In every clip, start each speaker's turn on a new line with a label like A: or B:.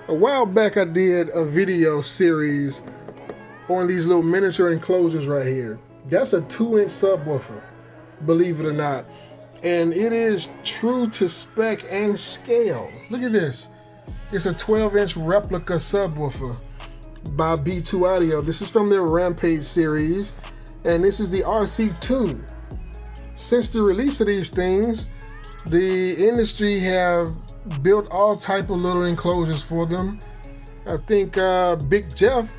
A: A while back I did a video series on these little miniature enclosures right here. That's a 2-inch subwoofer, believe it or not. And it is true to spec and scale. Look at this. It's a 12-inch replica subwoofer by B2 Audio. This is from their Rampage series, and this is the RC2. Since the release of these things, the industry have built all type of little enclosures for them. I think Big Jeff,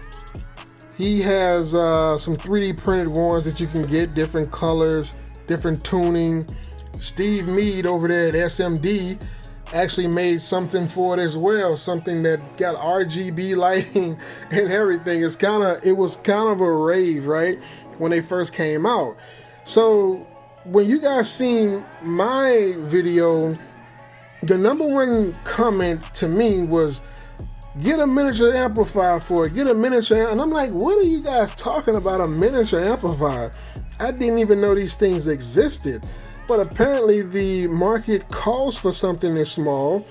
A: he has some 3D printed ones that you can get, different colors, different tuning. Steve Mead over there at SMD actually made something for it as well, something that got RGB lighting and everything. It was kind of a rave, right, when they first came out. So when you guys seen my video, the #1 comment to me was, get a miniature amplifier for it, get a miniature, and I'm like, what are you guys talking about, a miniature amplifier? I didn't even know these things existed. But apparently the market calls for something this small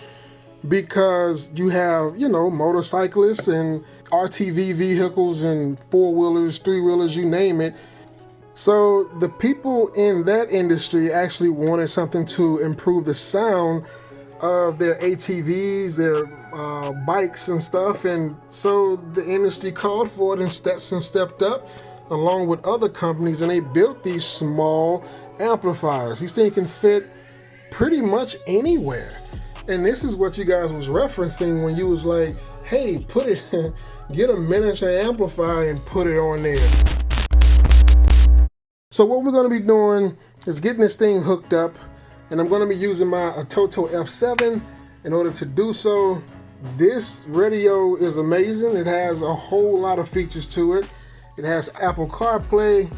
A: because you have, motorcyclists and RTV vehicles and 4-wheelers, 3-wheelers, you name it. So the people in that industry actually wanted something to improve the sound of their ATVs, their bikes and stuff. And so the industry called for it, and Stetson stepped up along with other companies, and they built these small amplifiers. These things can fit pretty much anywhere. And this is what you guys was referencing when you was like, hey, get a miniature amplifier and put it on there. So what we're going to be doing is getting this thing hooked up, and I'm going to be using my Toto F7 in order to do so. This radio is amazing. It has a whole lot of features to it. It has Apple CarPlay,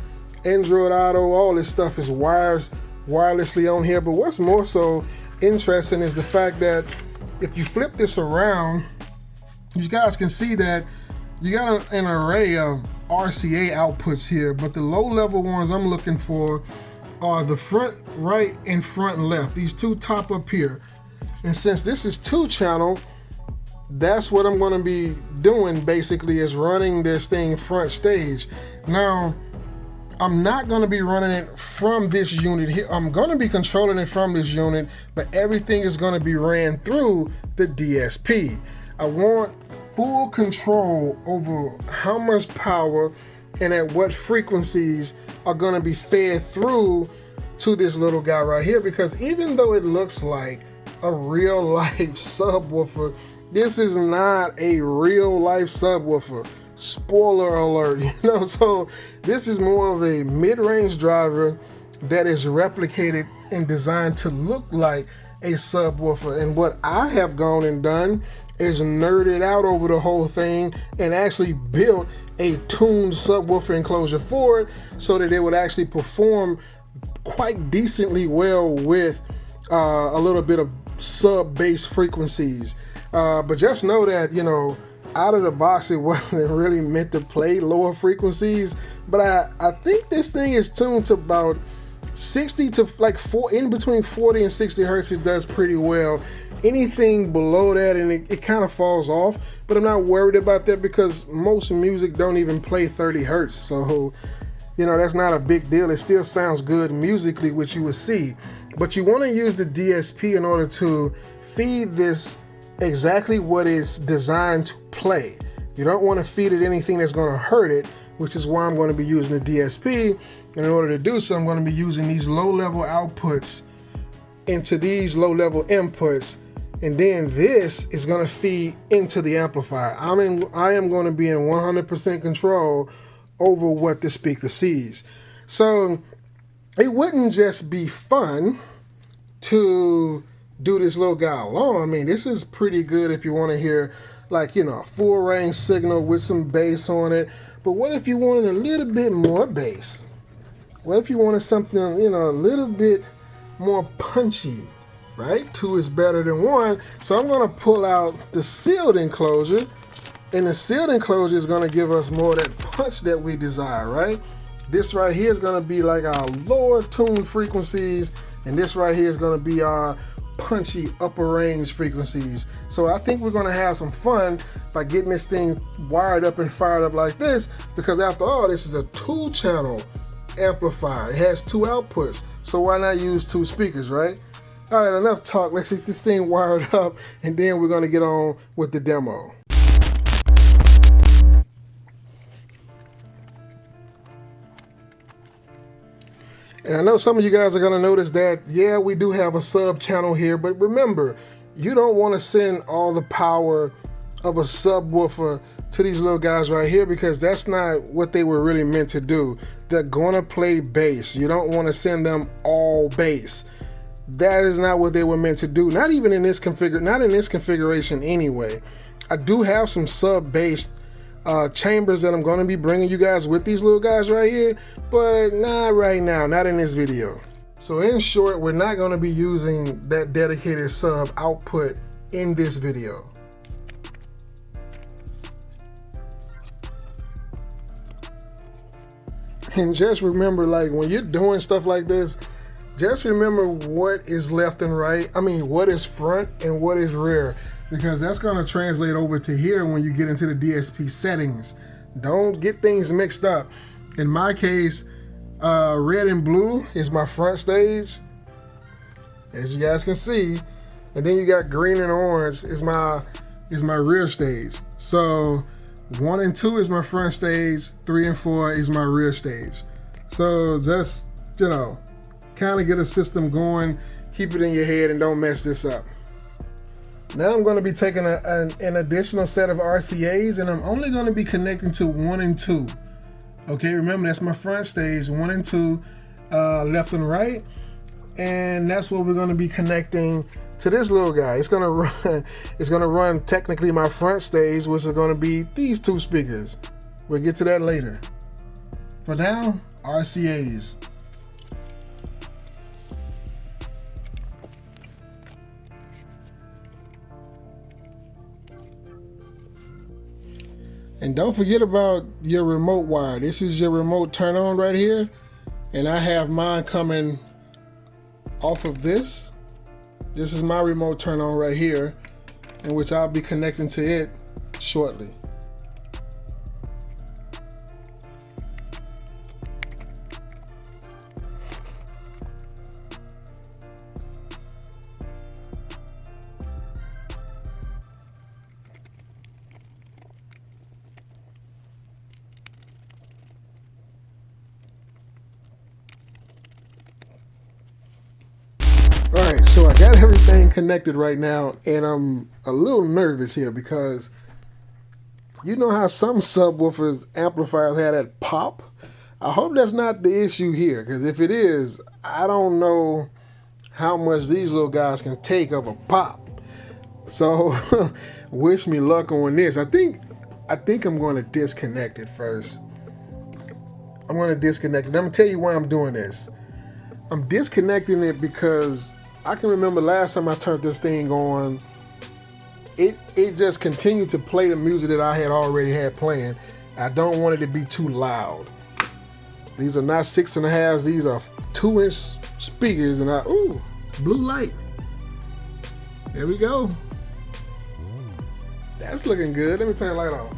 A: Android Auto, all this stuff is wirelessly on here. But what's more so interesting is the fact that if you flip this around, you guys can see that you got an array of RCA outputs here, but the low level ones I'm looking for are the front right and front left, these two top up here. And since this is 2-channel, that's what I'm going to be doing basically, is running this thing front stage. Now, I'm not going to be running it from this unit here. I'm going to be controlling it from this unit, but everything is going to be ran through the DSP. I want full control over how much power and at what frequencies are going to be fed through to this little guy right here, because even though it looks like a real life subwoofer, this is not a real life subwoofer. Spoiler alert, so this is more of a mid-range driver that is replicated and designed to look like a subwoofer. And what I have gone and done is nerded out over the whole thing and actually built a tuned subwoofer enclosure for it so that it would actually perform quite decently well with a little bit of sub-bass frequencies. But just know that, out of the box, it wasn't really meant to play lower frequencies. But I think this thing is tuned to about 60 to in between 40 and 60 hertz. It does pretty well. Anything below that, and it kind of falls off. But I'm not worried about that because most music don't even play 30 hertz. So, that's not a big deal. It still sounds good musically, which you would see. But you want to use the DSP in order to feed this exactly what it's designed to play. You don't want to feed it anything that's going to hurt it, which is why I'm going to be using the DSP. And in order to do so, I'm going to be using these low-level outputs into these low-level inputs, and then this is going to feed into the amplifier. I am going to be in 100% control over what the speaker sees. So it wouldn't just be fun to do this little guy alone. I mean, this is pretty good if you want to hear a full range signal with some bass on it. But what if you wanted a little bit more bass? What if you wanted something, a little bit more punchy, right? 2 is better than 1. So I'm going to pull out the sealed enclosure, and the sealed enclosure is going to give us more of that punch that we desire, right? This right here is going to be like our lower tuned frequencies, and this right here is going to be our punchy upper range frequencies. So I think we're gonna have some fun by getting this thing wired up and fired up like this, because after all, this is a 2-channel amplifier. It has 2 outputs, so why not use 2 speakers, right? All right, enough talk. Let's get this thing wired up, and then we're gonna get on with the demo. And I know some of you guys are gonna notice that, yeah, we do have a sub channel here, but remember, you don't wanna send all the power of a subwoofer to these little guys right here, because that's not what they were really meant to do. They're gonna play bass. You don't wanna send them all bass. That is not what they were meant to do. Not even in this configuration anyway. I do have some sub bass chambers that I'm going to be bringing you guys with these little guys right here, but not right now, not in this video. So in short, we're not going to be using that dedicated sub output in this video. And just remember, like, when you're doing stuff like this, just remember what is left and right. I mean, what is front and what is rear, because that's going to translate over to here when you get into the DSP settings. Don't get things mixed up. In my case, red and blue is my front stage, as you guys can see, and then you got green and orange is my rear stage. So 1 and 2 is my front stage, 3 and 4 is my rear stage. So just, you know, kind of get a system going, keep it in your head, and don't mess this up. Now I'm going to be taking an additional set of RCAs, and I'm only going to be connecting to 1 and 2. Okay, remember, that's my front stage, 1 and 2, left and right, and that's what we're going to be connecting to this little guy. It's going to run technically my front stage, which is going to be these 2 speakers. We'll get to that later. For now, RCAs. And don't forget about your remote wire. This is your remote turn on right here. And I have mine coming off of this. This is my remote turn on right here, in which I'll be connecting to it shortly. Alright, so I got everything connected right now, and I'm a little nervous here because you know how some subwoofers amplifiers had that pop? I hope that's not the issue here, because if it is, I don't know how much these little guys can take of a pop. So wish me luck on this. I think I'm going to disconnect it first. I'm going to disconnect it. I'm going to tell you why I'm doing this. I'm disconnecting it because I can remember last time I turned this thing on, it just continued to play the music that I had already had playing. I don't want it to be too loud. These are not 6.5s, these are 2-inch speakers, and ooh, blue light. There we go. That's looking good. Let me turn the light off.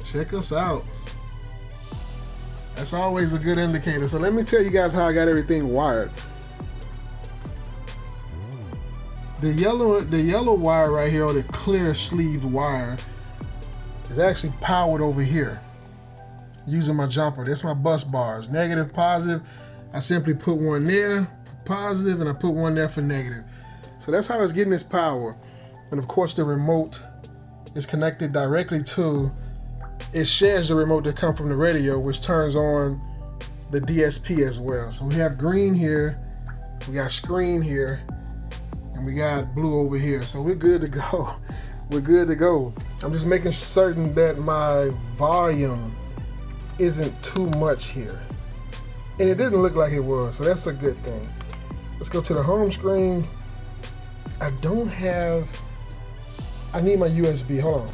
A: Check us out. That's always a good indicator. So let me tell you guys how I got everything wired. The yellow wire right here, or the clear sleeved wire, is actually powered over here using my jumper. That's my bus bars, negative, positive. I simply put one there for positive, and I put one there for negative. So that's how it's getting this power. And of course the remote is connected directly to, it shares the remote that comes from the radio, which turns on the DSP as well. So we have green here, we got screen here, and we got blue over here. So we're good to go. We're good to go. I'm just making certain that my volume isn't too much here. And it didn't look like it was, so that's a good thing. Let's go to the home screen. I need my USB, hold on.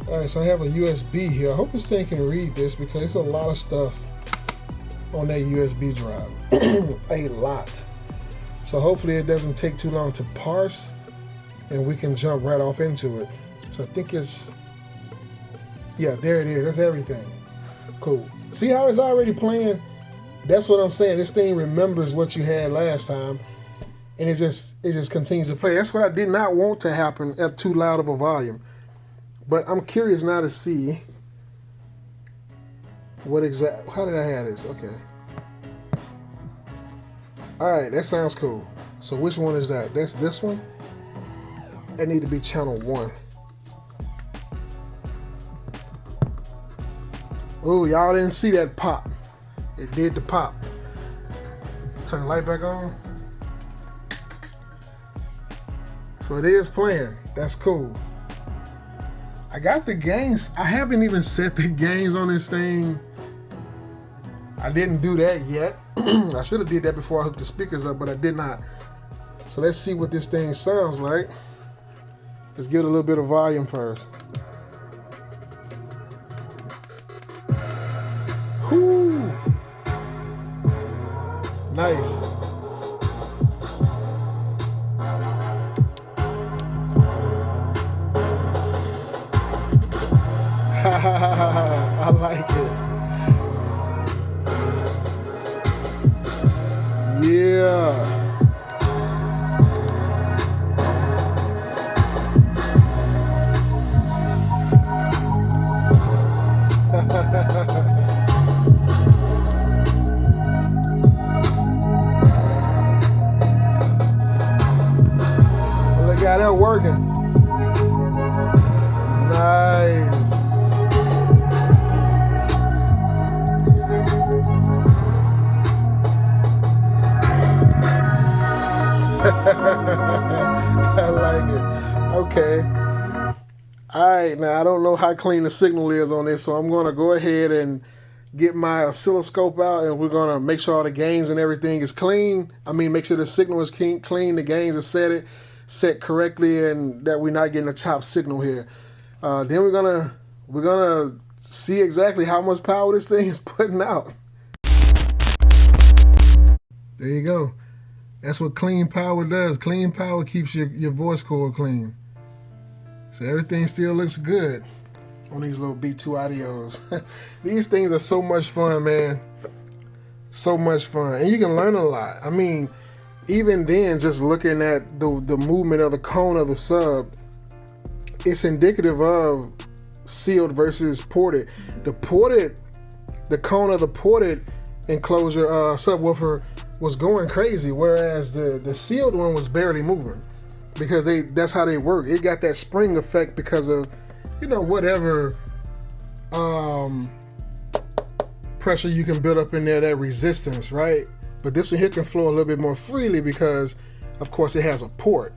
A: All right, so I have a USB here. I hope this thing can read this because it's a lot of stuff on that USB drive. A lot. So hopefully it doesn't take too long to parse and we can jump right off into it. So I think it's, yeah, there it is. That's everything. Cool. See how it's already playing? That's what I'm saying. This thing remembers what you had last time, and it just continues to play. That's what I did not want to happen at too loud of a volume. But I'm curious now to see what exact. How did I have this? Okay. All right, that sounds cool. So which one is that? That's this one. That need to be channel 1. Oh, y'all didn't see that pop. It did the pop. Turn the light back on. So it is playing. That's cool. I got the gains. I haven't even set the gains on this thing. I didn't do that yet. I should have did that before I hooked the speakers up, but I did not. So let's see what this thing sounds like. Let's give it a little bit of volume first. Whoo! Nice. I like it. Yeah. Look at that working. Nice. I like it. Okay. All right, now I don't know how clean the signal is on this, so I'm going to go ahead and get my oscilloscope out, and we're going to make sure all the gains and everything is clean. I mean, make sure the signal is clean, the gains are set correctly, and that we're not getting a chopped signal here. Then we're gonna see exactly how much power this thing is putting out. There you go. That's what clean power does. Clean power keeps your voice cord clean. So everything still looks good on these little B2 audios. These things are so much fun, man. So much fun. And you can learn a lot. I mean, even then, just looking at the movement of the cone of the sub, it's indicative of sealed versus ported. The cone of the ported enclosure subwoofer was going crazy, whereas the sealed one was barely moving, because that's how they work. It got that spring effect because of, whatever pressure you can build up in there, that resistance, right? But this one here can flow a little bit more freely because, of course, it has a port.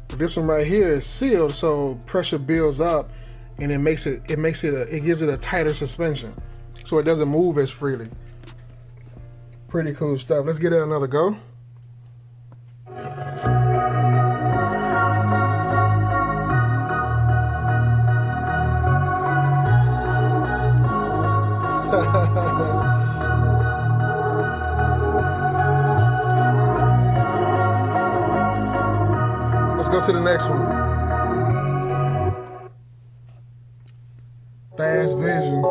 A: But this one right here is sealed, so pressure builds up, and it gives it a tighter suspension, so it doesn't move as freely. Pretty cool stuff. Let's give it another go. Let's go to the next one. Fast vision.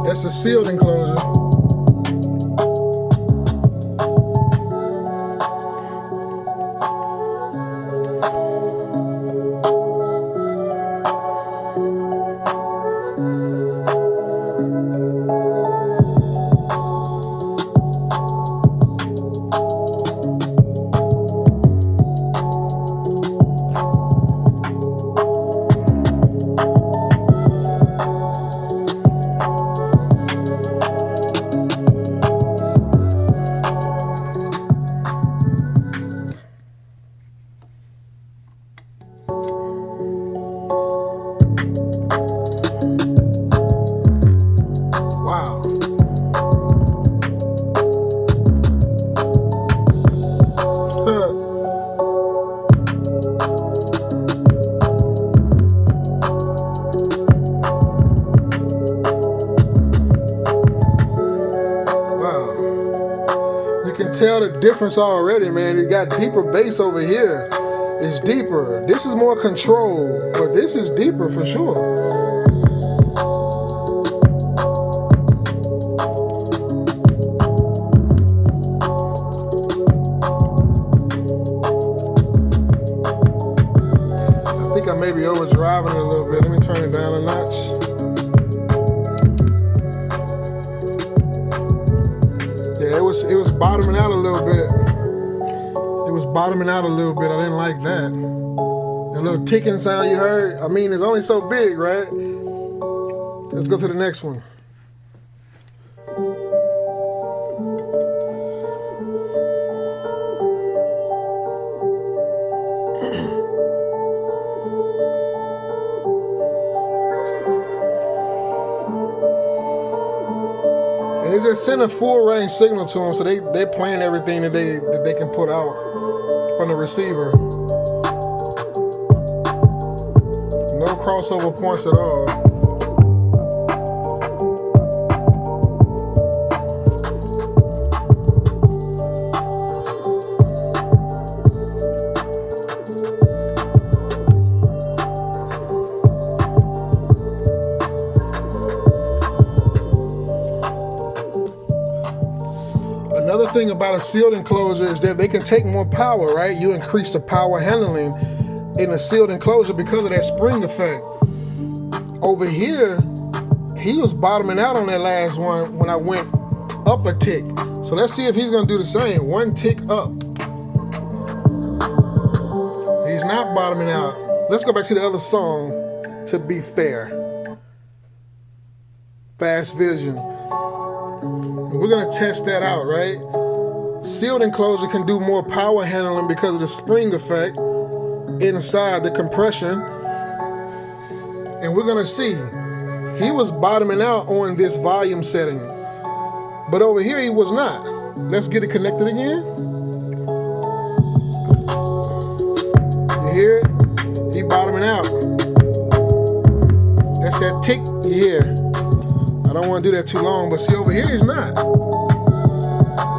A: That's a sealed enclosure. difference already, man. It got deeper bass over here. It's deeper. This is more control, but this is deeper for sure. I think I may be overdriving it a little bit. Let me turn it down a notch. Yeah, it was bottoming out a little bit. It was bottoming out a little bit. I didn't like that. The little ticking sound you heard, I mean, it's only so big, right? Let's go to the next one. And they just send a full range signal to them, so they're playing everything that they can put out from the receiver. No crossover points at all. Another thing about a sealed enclosure is that they can take more power, right? You increase the power handling in a sealed enclosure because of that spring effect. Over here, he was bottoming out on that last one when I went up a tick. So let's see if he's gonna do the same. One tick up. He's not bottoming out. Let's go back to the other song, To Be Fair. Fast Vision. We're gonna test that out, right? Sealed enclosure can do more power handling because of the spring effect inside the compression. And we're gonna see, he was bottoming out on this volume setting, but over here he was not. Let's get it connected again. You hear it? He bottoming out. That's that tick you hear. I don't want to do that too long, but see over here he's not.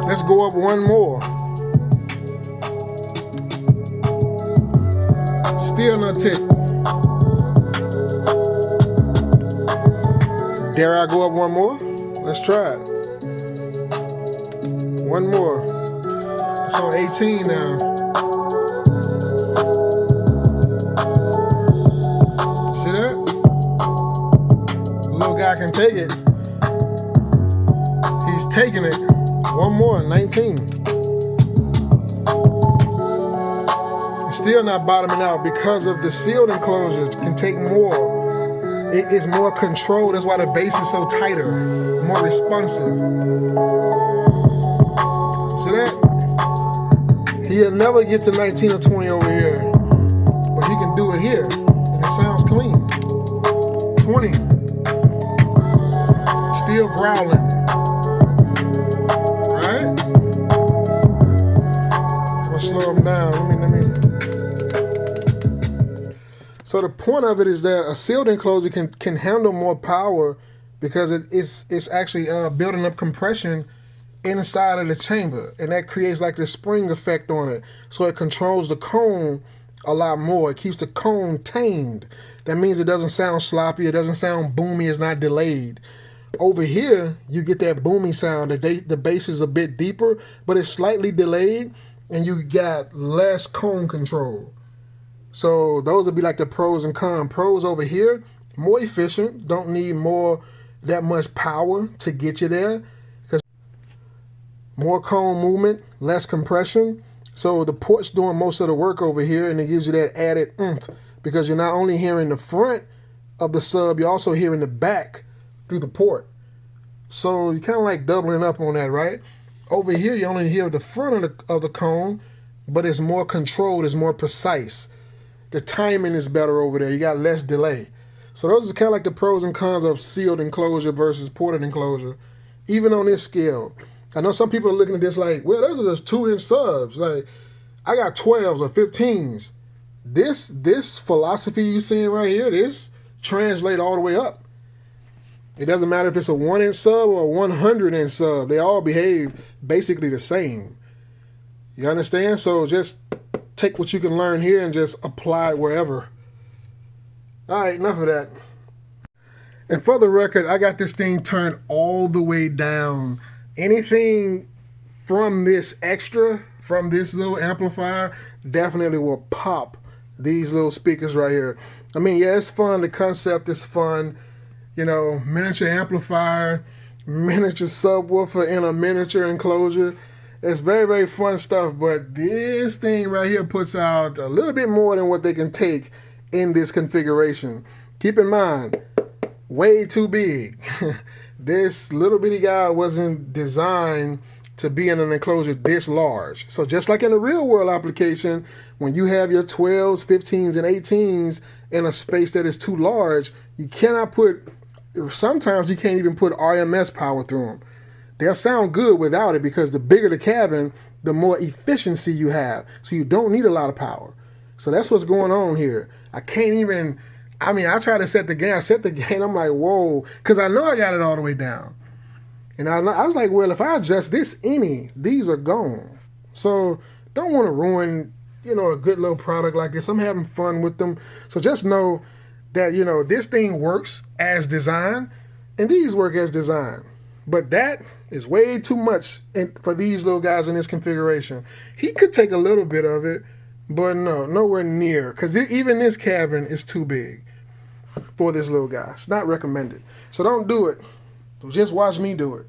A: Let's go up one more. Still no tick. Dare I go up one more? Let's try it. One more. It's on 18 now. See that? The little guy can take it. He's taking it. One more, 19. It's still not bottoming out because of the sealed enclosures can take more. It is more controlled. That's why the bass is so tighter, more responsive. See that? He'll never get to 19 or 20 over here, but he can do it here, and it sounds clean. 20. Still growling. Slow them down. Let me. So the point of it is that a sealed enclosure can handle more power because it's actually building up compression inside of the chamber, and that creates like this spring effect on it. So it controls the cone a lot more. It keeps the cone tamed. That means it doesn't sound sloppy. It doesn't sound boomy. It's not delayed. Over here, you get that boomy sound. The bass is a bit deeper, but it's slightly delayed. And you got less cone control. So those would be like the pros and cons. Pros over here, more efficient, don't need that much power to get you there. Because more cone movement, less compression. So the port's doing most of the work over here, and it gives you that added oomph. Because you're not only hearing the front of the sub, you're also hearing the back through the port. So you're kind of like doubling up on that, right? Over here, you only hear the front of the cone, but it's more controlled, it's more precise. The timing is better over there. You got less delay. So those are kind of like the pros and cons of sealed enclosure versus ported enclosure, even on this scale. I know some people are looking at this like, well, those are just 2-inch subs. Like, I got 12s or 15s. This philosophy you seeing right here, this translate all the way up. It doesn't matter if it's a 1-inch sub or a 100-inch sub. They all behave basically the same. You understand? So just take what you can learn here and just apply it wherever. All right, enough of that. And for the record, I got this thing turned all the way down. Anything from this extra, from this little amplifier, definitely will pop these little speakers right here. I mean, yeah, it's fun. The concept is fun. You know, miniature amplifier, miniature subwoofer in a miniature enclosure. It's very, very fun stuff, but this thing right here puts out a little bit more than what they can take in this configuration. Keep in mind, way too big. This little bitty guy wasn't designed to be in an enclosure this large. So just like in a real world application, when you have your 12s, 15s, and 18s in a space that is too large, you cannot put, sometimes you can't even put RMS power through them. They'll sound good without it because the bigger the cabin, the more efficiency you have. So you don't need a lot of power. So that's what's going on here. I can't even, I mean, I try to set the gain. I set the gain. I'm like, whoa, because I know I got it all the way down. And I was like, well, if I adjust this any, these are gone. So don't want to ruin, you know, a good little product like this. I'm having fun with them. So just know that, you know, this thing works as designed and these work as designed. But that is way too much for these little guys in this configuration. He could take a little bit of it, but no, nowhere near. Because even this cabin is too big for this little guy. It's not recommended. So don't do it. Just watch me do it.